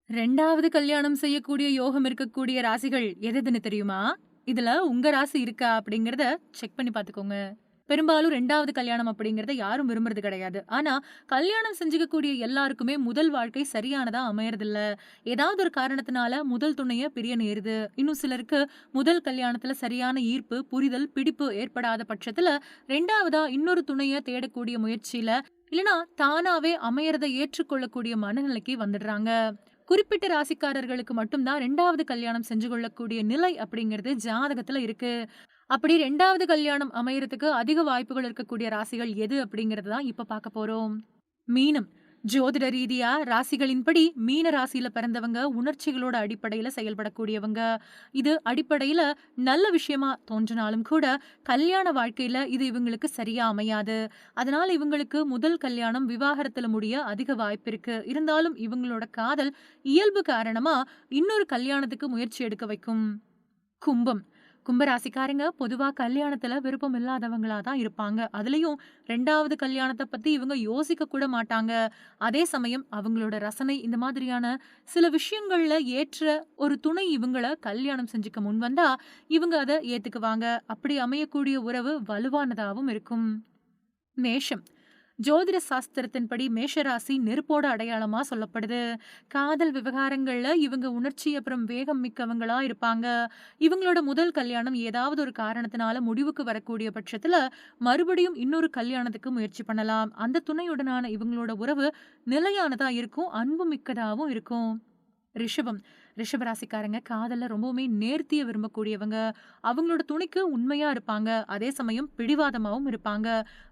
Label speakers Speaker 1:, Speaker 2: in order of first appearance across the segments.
Speaker 1: 2வது கல்யாணம் செய்யக்கூடிய யோகம் இருக்கக்கூடிய ராசிகள் எதுன்னு தெரியுமா? இதுல உங்க ராசி இருக்கா அப்படிங்கிறத செக் பண்ணி பார்த்துக்கோங்க. பெரும்பாலும் 2வது கல்யாணம் அப்படிங்கிறத யாரும் விரும்புறது கிடையாது. ஆனா, கல்யாணம் செஞ்சுக்கக்கூடிய எல்லாருக்குமே முதல் வாழ்க்கை சரியானதா அமையறதில்ல. ஏதாவது ஒரு காரணத்தினால முதல் துணைய பிரிய நேருது. இன்னும் சிலருக்கு முதல் கல்யாணத்துல சரியான ஈர்ப்பு, புரிதல், பிடிப்பு ஏற்படாத பட்சத்துல 2வதா இன்னொரு துணைய தேடக்கூடிய முயற்சியில, இல்லனா தானாவே அமையறத ஏற்றுக்கொள்ளக்கூடிய மனநிலைக்கு வந்துடுறாங்க. குறிப்பிட்ட ராசிக்காரர்களுக்கு மட்டும் தான் 2வது கல்யாணம் செஞ்சு கொள்ளக்கூடிய நிலை அப்படிங்கிறது ஜாதகத்துல இருக்கு. அப்படி 2வது கல்யாணம் அமையறதுக்கு அதிக வாய்ப்புகள் இருக்கக்கூடிய ராசிகள் எது அப்படிங்கிறது தான் இப்ப பார்க்க போறோம். மீனம். ஜோதிட ரீதியா ராசிகளின்படி மீன ராசியில பிறந்தவங்க உணர்ச்சிகளோட அடிப்படையில செயல்படக்கூடியவங்க. இது அடிப்படையில நல்ல விஷயமா தோன்றினாலும் கூட, கல்யாண வாழ்க்கையில இது இவங்களுக்கு சரியா அமையாது. அதனால இவங்களுக்கு முதல் கல்யாணம் விவாகரத்துல முடிய அதிக வாய்ப்பு இருக்கு. இருந்தாலும் இவங்களோட காதல் இயல்பு காரணமா இன்னொரு கல்யாணத்துக்கு முயற்சி எடுக்க வைக்கும். கும்பம். கும்பராசிக்காரங்க பொதுவா கல்யாணத்துல விருப்பம் இல்லாதவங்களா தான் இருப்பாங்க. அதுலயும் 2வது கல்யாணத்த பத்தி இவங்க யோசிக்க கூட மாட்டாங்க. அதே சமயம் அவங்களோட ரசனை இந்த மாதிரியான சில விஷயங்கள்ல ஏற்ற ஒரு துணை இவங்கள கல்யாணம் செஞ்சுக்க முன்வந்தா, இவங்க அத ஏத்துக்குவாங்க. அப்படி அமையக்கூடிய உறவு வலுவானதாவும் இருக்கும். மேஷம். ஜோதிட சாஸ்திரத்தின்படி மேஷராசி நெருப்போட அடையாளமா சொல்லப்படுது. காதல் விவகாரங்கள்ல இவங்க உணர்ச்சி அப்புறம் வேகம் மிக்கவங்களா இருப்பாங்க. இவங்களோட முதல் கல்யாணம் ஏதாவது ஒரு காரணத்தினால முடிவுக்கு வரக்கூடிய பட்சத்துல மறுபடியும் இன்னொரு கல்யாணத்துக்கு முயற்சி பண்ணலாம். அந்த துணையுடனான இவங்களோட உறவு நிலையானதா இருக்கும், அன்பு மிக்கதாவும் இருக்கும். ரிஷபம். ரிஷப ராசிக்காரங்க காதல்ல ரொம்பவுமே நேர்த்திய விரும்பக்கூடியவங்க. அவங்களோட துணைக்கு உண்மையா இருப்பாங்க. அதே சமயம் பிடிவாதமாவும் இருப்பாங்க.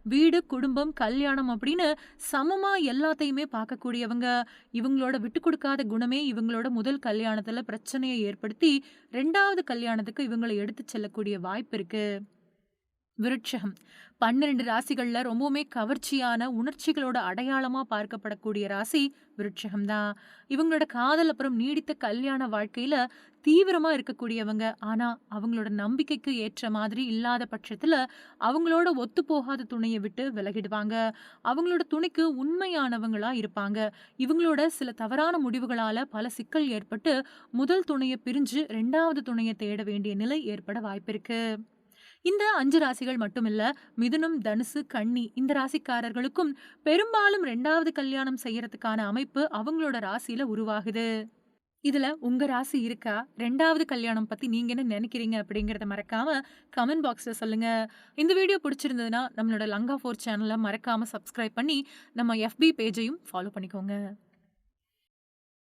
Speaker 1: வீடு, குடும்பம், கல்யாணம் அப்படின்னு சமமா எல்லாத்தையுமே பார்க்கக்கூடியவங்க. இவங்களோட விட்டுக் கொடுக்காத குணமே இவங்களோட முதல் கல்யாணத்துல பிரச்சனையை ஏற்படுத்தி 2வது கல்யாணத்துக்கு இவங்கள எடுத்துச் செல்லக்கூடிய வாய்ப்பு இருக்கு. விருட்சகம். 12 ராசிகள்ல ரொம்பவுமே கவர்ச்சியான உணர்ச்சிகளோட அடையாளமா பார்க்கப்படக்கூடிய ராசி விருட்சகம் தான். இவங்களோட காதல் அப்புறம் நீடித்த கல்யாண வாழ்க்கையில தீவிரமா இருக்கக்கூடியவங்க. ஆனா அவங்களோட நம்பிக்கைக்கு ஏற்ற மாதிரி இல்லாத பட்சத்துல அவங்களோட ஒத்துப்போகாத துணையை விட்டு விலகிடுவாங்க. அவங்களோட துணைக்கு உண்மையானவங்களா இருப்பாங்க. இவங்களோட சில தவறான முடிவுகளால பல சிக்கல் ஏற்பட்டு முதல் துணையை பிரிஞ்சு 2வது துணையை தேட வேண்டிய நிலை ஏற்பட வாய்ப்பிருக்கு. இந்த 5 ராசிகள் மட்டுமில்ல, மிதுனம், தனுசு, கன்னி இந்த ராசிக்காரர்களுக்கும் பெரும்பாலும் 2வது கல்யாணம் செய்யறதுக்கான அமைப்பு அவங்களோட ராசியில உருவாகுது. இதுல உங்க ராசி இருக்கா? 2வது கல்யாணம் பத்தி நீங்க என்ன நினைக்கிறீங்க? அப்படிங்கிறத மறக்காம கமெண்ட் பாக்ஸ்ல சொல்லுங்க. இந்த வீடியோ பிடிச்சிருந்ததுன்னா, நம்மளோட லங்கா 4 சேனல மறக்காம சப்ஸ்கிரைப் பண்ணி, நம்ம FB பேஜையும் ஃபாலோ பண்ணிக்கோங்க.